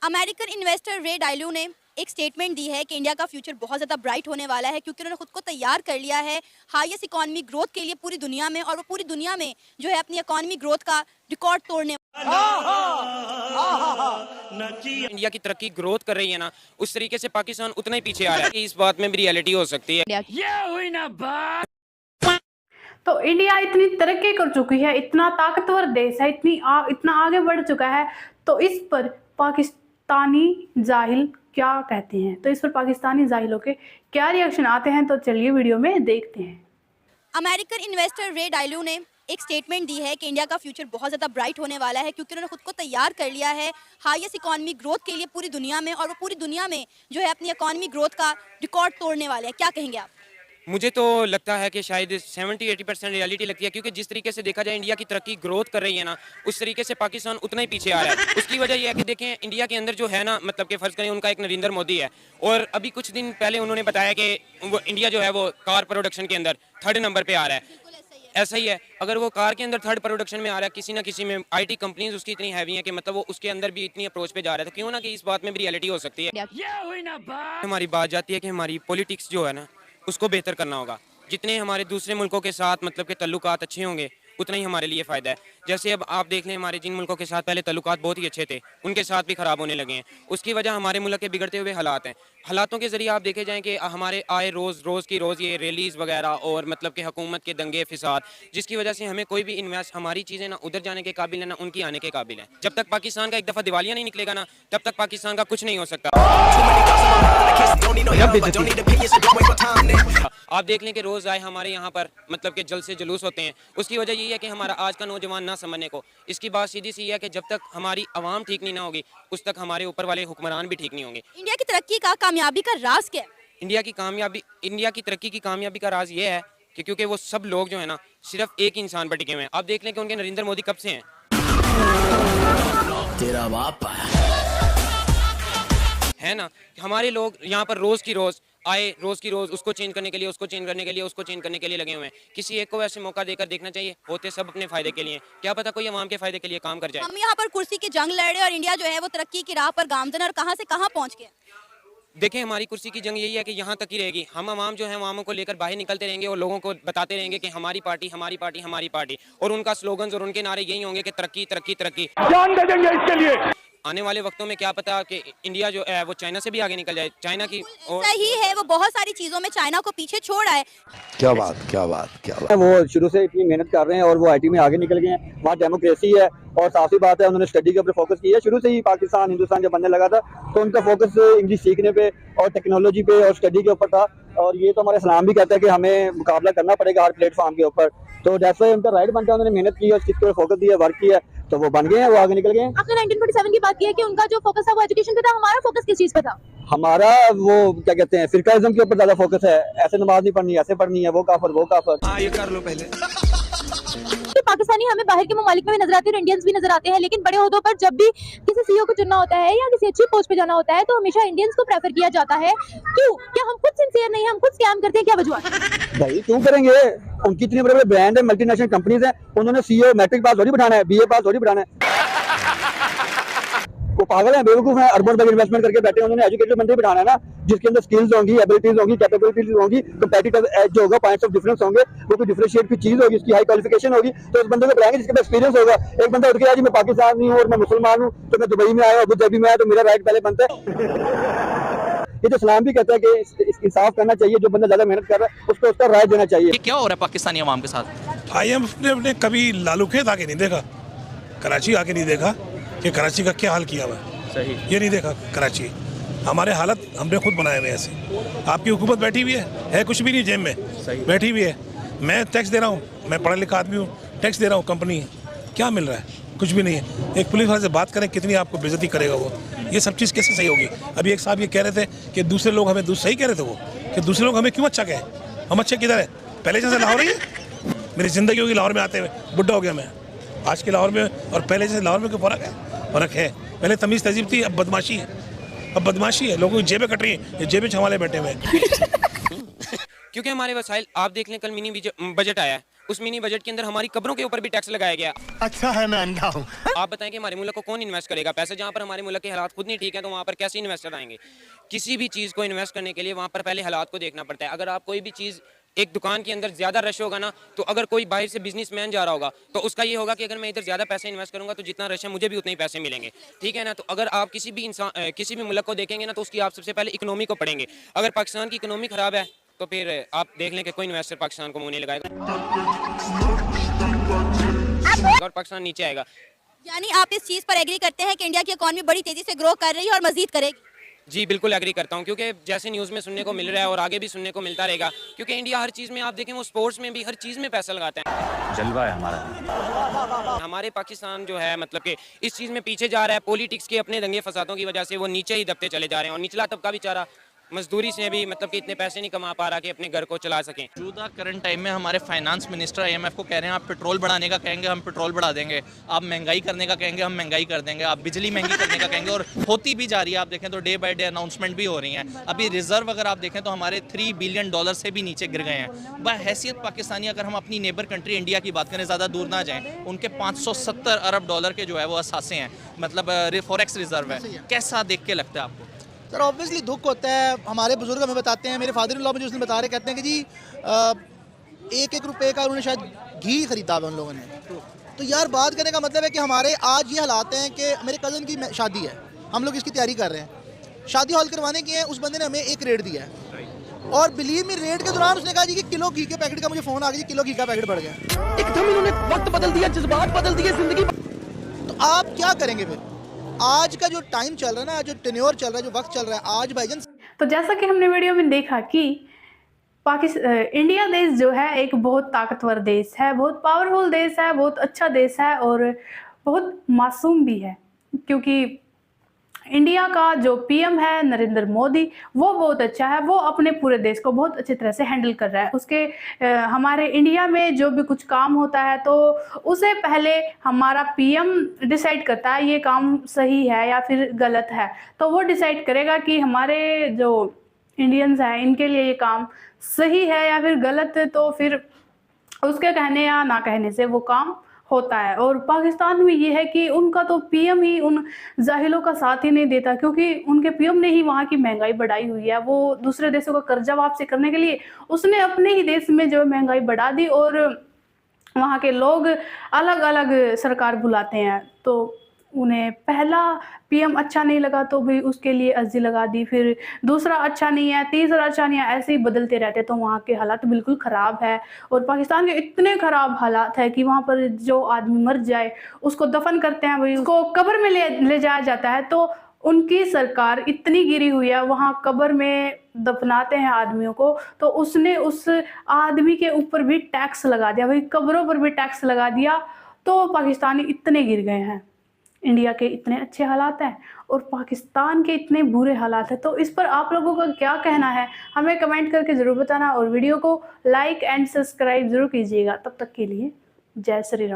American investor रे डायलू ने एक स्टेटमेंट दी है कि इंडिया का फ्यूचर बहुत ज़्यादा ब्राइट होने वाला है क्योंकि उन्होंने खुद को तैयार कर लिया है हाईएस्ट इकोनॉमी ग्रोथ के लिए पूरी दुनिया में, और वो पूरी दुनिया में जो है अपनी इकोनॉमी ग्रोथ का रिकॉर्ड तोड़ने। इंडिया की तरक्की ग्रोथ कर रही है ना, उस तरीके से पाकिस्तान उतना ही पीछे आ रहा है कि इस बात में भी रियलिटी हो सकती है। ये हुई ना बात। तो इंडिया इतनी तरक्की कर चुकी है, इतना ताकतवर देश है, इतना आगे बढ़ चुका है, तो इस पर पाकिस्तानी जाहिल क्या कहते हैं, तो इस पर पाकिस्तानी जाहिलों के क्या रिएक्शन आते हैं, तो चलिए वीडियो में देखते हैं। अमेरिकन इन्वेस्टर रे डायलू ने एक स्टेटमेंट दी है कि इंडिया का फ्यूचर बहुत ज़्यादा ब्राइट होने वाला है क्योंकि उन्होंने खुद को तैयार कर लिया है हाईएस्ट इकोनॉमी ग्रोथ के लिए पूरी दुनिया में, और वो पूरी दुनिया में जो है अपनी इकोनॉमी ग्रोथ का रिकॉर्ड तोड़ने वाले हैं। क्या कहेंगे आप? मुझे तो लगता है कि शायद 70-80% रियलिटी लगती है, क्योंकि जिस तरीके से देखा जाए इंडिया की तरक्की ग्रोथ कर रही है ना, उस तरीके से पाकिस्तान उतना ही पीछे आ रहा है। उसकी वजह यह है कि देखें इंडिया के अंदर जो है ना, मतलब कि फ़र्ज़ करें उनका एक नरेंद्र मोदी है, और अभी कुछ दिन पहले उन्होंने बताया कि वो इंडिया जो है वो कार प्रोडक्शन के अंदर 3rd नंबर पर आ रहा है। ऐसा ही है, अगर वो कार के अंदर 3rd प्रोडक्शन में आ रहा है, किसी ना किसी में आईटी कंपनीज उसकी इतनी हैवी हैं कि मतलब वो उसके अंदर भी इतनी अप्रोच पे जा रहा है, तो क्यों ना कि इस बात में भी रियलिटी हो सकती है। हमारी बात जाती है कि हमारी पॉलिटिक्स जो है ना उसको बेहतर करना होगा। जितने हमारे दूसरे मुल्कों के साथ मतलब के तल्लुकात अच्छे होंगे उतना ही हमारे लिए फ़ायदा है। जैसे अब आप देख लें, हमारे जिन मुल्कों के साथ पहले तल्लुकात बहुत ही अच्छे थे उनके साथ भी ख़राब होने लगे हैं। उसकी वजह हमारे मुल्क के बिगड़ते हुए हालात हैं। हालातों के ज़रिए आप देखे जाएँ कि हमारे आए रोज़ की रोज़ ये रैलीज़ वगैरह और मतलब कि हुकूमत के दंगे फिसाद, जिसकी वजह से हमें कोई भी इन्वेस्ट, हमारी चीज़ें ना उधर जाने के काबिल है ना उनकी आने के काबिल है। जब तक पाकिस्तान का एक दफ़ा दिवालिया नहीं निकलेगा ना, तब तक पाकिस्तान का कुछ नहीं हो सकता। आप देख लें कि रोज़ आए हमारे यहाँ पर मतलब कि जल से जुलूस होते हैं। उसकी वजह यही है कि हमारा आज का नौजवान ना समझने को। इसकी बात सीधी सी है कि जब तक हमारी आवाम ठीक नहीं ना होगी उस तक हमारे ऊपर वाले हुक्मरान भी ठीक नहीं होंगे। इंडिया की तरक्की का कामयाबी का राज क्या है? इंडिया की तरक्की की कामयाबी का राज ये है कि क्योंकि वो सब लोग जो है ना सिर्फ एक ही इंसान पर टिके हुए हैं। आप देख लें कि उनके नरेंद्र मोदी कब से हैं। तेरा बाप है ना, हमारे लोग यहाँ पर रोज़ की रोज़ उसको चेंज करने के लिए, उसको चेंज करने के लिए लगे हुए हैं। किसी एक को ऐसे मौका देकर देखना चाहिए, होते सब अपने फ़ायदे के लिए, क्या पता कोई अवाम के फ़ायदे के लिए काम कर जाए। हम यहाँ पर कुर्सी की जंग लड़ रहे और इंडिया जो है वो तरक्की की राह पर गामजन, और कहाँ से कहाँ पहुँच गए। देखें हमारी कुर्सी की जंग यही है कि यहाँ तक ही रहेगी। हम आवाम जो है अवामों को लेकर बाहर निकलते रहेंगे और लोगों को बताते रहेंगे कि हमारी पार्टी, और उनका स्लोगन्स और उनके नारे यही होंगे कि तरक्की। जान दे देंगे इसके लिए। आने वाले वक्तों में क्या पता कि इंडिया जो है वो चाइना से भी आगे निकल जाए। चाइना की सही है, वो बहुत सारी चीजों में चाइना को पीछे छोड़ रहा है। क्या बात। वो शुरू से इतनी मेहनत कर रहे हैं और वो आईटी में आगे निकल गए हैं। वहाँ डेमोक्रेसी है और साफ सी बात है उन्होंने स्टडी के ऊपर फोकस किया है। शुरू से ही पाकिस्तान हिंदुस्तान जब बनने लगा था तो उनका फोकस इंग्लिश सीखने पे और टेक्नोलॉजी पे और स्टडी के ऊपर था, और ये तो हमारा इस्लाम भी कहता है कि हमें मुकाबला करना पड़ेगा हर प्लेटफॉर्म के ऊपर। तो जैसे उनका राइट बनता है, उन्होंने मेहनत की और चीज़ पर फोकस दिया, वर्क किया, तो वो बन गए हैं, वो आगे निकल गए हैं। आपने 1947 की बात की है कि उनका जो फोकस था वो एजुकेशन पे था, हमारा फोकस किस चीज पे था? हमारा वो क्या कहते हैं फिरकाइज्म के ऊपर ज्यादा फोकस है। ऐसे नमाज नहीं पढ़नी, ऐसे पढ़नी है, वो काफर। ये कर लो पहले। तो पाकिस्तानी हमें बाहर के ममालिक में भी नजर आते हैं, इंडियंस भी नजर आते हैं, लेकिन बड़े ओहदों पर जब भी किसी सीईओ को चुनना होता है या किसी अच्छी पोस्ट पे जाना होता है तो हमेशा इंडियंस को प्रेफर किया जाता है। क्यों? क्या हम खुद सिंसियर नहीं है, हम खुद स्कैम करते हैं, क्या वजह? भाई क्यों करेंगे? उनकी इतने बड़े बड़े ब्रांड है, मल्टीनेशनल कंपनीज है, उन्होंने सीईओ मैट्रिक पास थोड़ी बिठाना है, बीए पास थोड़ी बिठाना है। वो पागल है, बेवकूफ है, अरबों रुपए इन्वेस्टमेंट करके बैठे, उन्होंने एजुकेटेड बंदे बिठाना है ना, जिसके अंदर स्किल्स होंगी, एबिलिटीज होंगी, कैपेबिलिटीज होंगी, कंपेटिटिव एज जो होगा, पॉइंट्स ऑफ डिफरेंस होंगे, वो कोई डिफरेंशिएट की चीज होगी, उसकी हाई क्वालिफिकेशन होगी, तो उस बंदे को बुलाएंगे जिसके पास एक्सपीरियंस होगा। एक बंदा उठ के आज मैं पाकिस्तानी हूँ और मैं मुसलमान हूँ तो मैं दुबई में आया, अबू धाबी में आया, तो मेरा राइट पहले बनता है। ये तो इस्लाम भी कहता है कि इंसाफ करना चाहिए, जो बंदा ज्यादा मेहनत कर रहा है उसको उसका राय देना चाहिए। क्या हो रहा है पाकिस्तानी अवाम के साथ? IMF ने कभी लालू खेत आके नहीं देखा, कराची आके नहीं देखा कि कराची का क्या हाल किया हुआ है। सही, ये नहीं देखा कराची। हमारे हालत हमने खुद बनाए हुए ऐसे। आपकी हुकूमत बैठी हुई है कुछ भी नहीं जेब में, बैठी हुई है। मैं टैक्स दे रहा हूँ, मैं पढ़ा लिखा आदमी हूँ, टैक्स दे रहा हूँ, कंपनी क्या मिल रहा है? कुछ भी नहीं है। एक पुलिस वाले से बात करें कितनी आपको बेइज्जती करेगा वो। ये सब चीज़ कैसे सही होगी? अभी एक साहब ये कह रहे थे कि दूसरे लोग हमें सही कह रहे थे वो कि दूसरे लोग हमें क्यों अच्छा कहे, हम अच्छे किधर है? पहले जैसे लाहौर ही है, मेरी ज़िंदगी होगी लाहौर में आते हुए, बुढ़ा हो गया मैं। आज के लाहौर में और पहले जैसे लाहौर में कोई फ़र्क है। पहले तमीज़ तहजीब थी, अब बदमाशी है, लोगों की जेबें कट रही हैं, ये जेबें छवाले बैठे हुए हैं। क्योंकि हमारे वसाइल आप देख लें, कल मिनी बजट आया है, उस मिनी बजट के अंदर हमारी कब्रों के ऊपर भी टैक्स लगाया गया। अच्छा है मैं अंधा हूँ। आप बताएं कि हमारे मुल्क को कौन इन्वेस्ट करेगा पैसे? जहाँ पर हमारे मुल्क के हालात खुद नहीं ठीक है तो वहाँ पर कैसे इन्वेस्टर आएंगे? किसी भी चीज़ को इन्वेस्ट करने के लिए वहाँ पर पहले हालात को देखना पड़ता है। अगर आप कोई भी चीज़, एक दुकान के अंदर ज़्यादा रश होगा ना, तो अगर कोई बाहर से बिजनेसमैन जा रहा होगा तो उसका ये होगा कि अगर मैं इधर ज़्यादा पैसे इन्वेस्ट करूंगा तो जितना रश है मुझे भी उतने ही पैसे मिलेंगे, ठीक है ना। तो अगर आप किसी भी इंसान किसी भी मुल्क को देखेंगे ना तो उसकी आप सबसे पहले इकोनॉमी को पढ़ेंगे। अगर पाकिस्तान की इकोनॉमी ख़राब है तो फिर आप देख लें कि कोई इन्वेस्टर पाकिस्तान को मुँह नहीं लगाएगा और पाकिस्तान नीचे आएगा। यानी आप इस चीज़ पर एग्री करते हैं कि इंडिया की इकॉनमी बड़ी तेज़ी से ग्रो कर रही है और मजीद करेगी? जी बिल्कुल एग्री करता हूँ, क्योंकि जैसे न्यूज़ में सुनने को मिल रहा है और आगे भी सुनने को मिलता रहेगा, क्योंकि इंडिया हर चीज़ में, आप देखें वो स्पोर्ट्स में भी हर चीज़ में पैसा लगाता है। जलवा है हमारा। हमारे पाकिस्तान जो है मतलब कि इस चीज़ में पीछे जा रहा है, पॉलिटिक्स के अपने दंगे फसादों की वजह से वो नीचे ही दबते चले जा रहे हैं और निचला तबका बेचारा मजदूरी से भी मतलब कि इतने पैसे नहीं कमा पा रहा कि अपने घर को चला सकें। मौजूदा करंट टाइम में हमारे फाइनेंस मिनिस्टर IMF को कह रहे हैं आप पेट्रोल बढ़ाने का कहेंगे हम पेट्रोल बढ़ा देंगे, आप महंगाई करने का कहेंगे हम महंगाई कर देंगे, आप बिजली महंगी करने का कहेंगे, और होती भी जा रही है। आप देखें तो डे बाय डे अनाउंसमेंट भी हो रही हैं। अभी रिजर्व अगर आप देखें तो हमारे $3 बिलियन से भी नीचे गिर गए हैं। बहैसियत पाकिस्तानी अगर हम अपनी नेबर कंट्री इंडिया की बात करें, ज़्यादा दूर ना जाएँ, उनके $570 अरब के जो है वो असासे हैं, मतलब फॉरेक्स रिजर्व है। कैसा देख के लगता है आपको? सर ऑब्वियसली दुख होता है। हमारे बुजुर्ग हमें बताते हैं, मेरे फादर इन लॉ मुझे उसने बता रहे, कहते हैं कि जी 1-1 रुपए का उन्होंने शायद घी खरीदा है उन लोगों ने। तो यार बात करने का मतलब है कि हमारे आज ये हालात हैं कि मेरे कज़न की शादी है, हम लोग इसकी तैयारी कर रहे हैं, शादी हॉल करवाने की है, उस बंदे ने हमें एक रेट दिया है और बिलीव मी रेट के दौरान उसने कहा जी कि किलो घी के पैकेट का मुझे फ़ोन आ गया, किलो घी का पैकेट बढ़ गया। एकदम इन्होंने वक्त बदल दिया, जज्बात बदल दिए, जिंदगी। तो आप क्या करेंगे फिर? आज का जो टाइम चल रहा है ना, जो टेन्योर चल रहा है, जो वक्त चल रहा है आज भाईजान। तो जैसा कि हमने वीडियो में देखा कि इंडिया देश जो है एक बहुत ताकतवर देश है, बहुत पावरफुल देश है, बहुत अच्छा देश है और बहुत मासूम भी है, क्योंकि इंडिया का जो PM है नरेंद्र मोदी, वो बहुत अच्छा है। वो अपने पूरे देश को बहुत अच्छी तरह से हैंडल कर रहा है। उसके हमारे इंडिया में जो भी कुछ काम होता है तो उसे पहले हमारा PM डिसाइड करता है ये काम सही है या फिर गलत है। तो वो डिसाइड करेगा कि हमारे जो इंडियंस हैं इनके लिए ये काम सही है या फिर गलत है, तो फिर उसके कहने या ना कहने से वो काम होता है। और पाकिस्तान में ये है कि उनका तो PM ही उन जाहिलों का साथ ही नहीं देता, क्योंकि उनके PM ने ही वहाँ की महंगाई बढ़ाई हुई है। वो दूसरे देशों का कर्जा वापसी करने के लिए उसने अपने ही देश में जो महंगाई बढ़ा दी और वहाँ के लोग अलग अलग सरकार बुलाते हैं, तो उन्हें पहला PM अच्छा नहीं लगा तो भी उसके लिए अर्जी लगा दी, फिर दूसरा अच्छा नहीं है, तीसरा अच्छा नहीं है, ऐसे ही बदलते रहते। तो वहाँ के हालात बिल्कुल ख़राब है और पाकिस्तान के इतने ख़राब हालात है कि वहाँ पर जो आदमी मर जाए उसको दफन करते हैं, वही उसको कब्र में ले जाया जाता है। तो उनकी सरकार इतनी गिरी हुई है, वहाँ कब्र में दफनाते हैं आदमियों को, तो उसने उस आदमी के ऊपर भी टैक्स लगा दिया, वही कब्रों पर भी टैक्स लगा दिया। तो पाकिस्तानी इतने गिर गए हैं। इंडिया के इतने अच्छे हालात हैं और पाकिस्तान के इतने बुरे हालात हैं। तो इस पर आप लोगों का क्या कहना है हमें कमेंट करके ज़रूर बताना और वीडियो को लाइक एंड सब्सक्राइब ज़रूर कीजिएगा। तब तक के लिए जय श्री राम।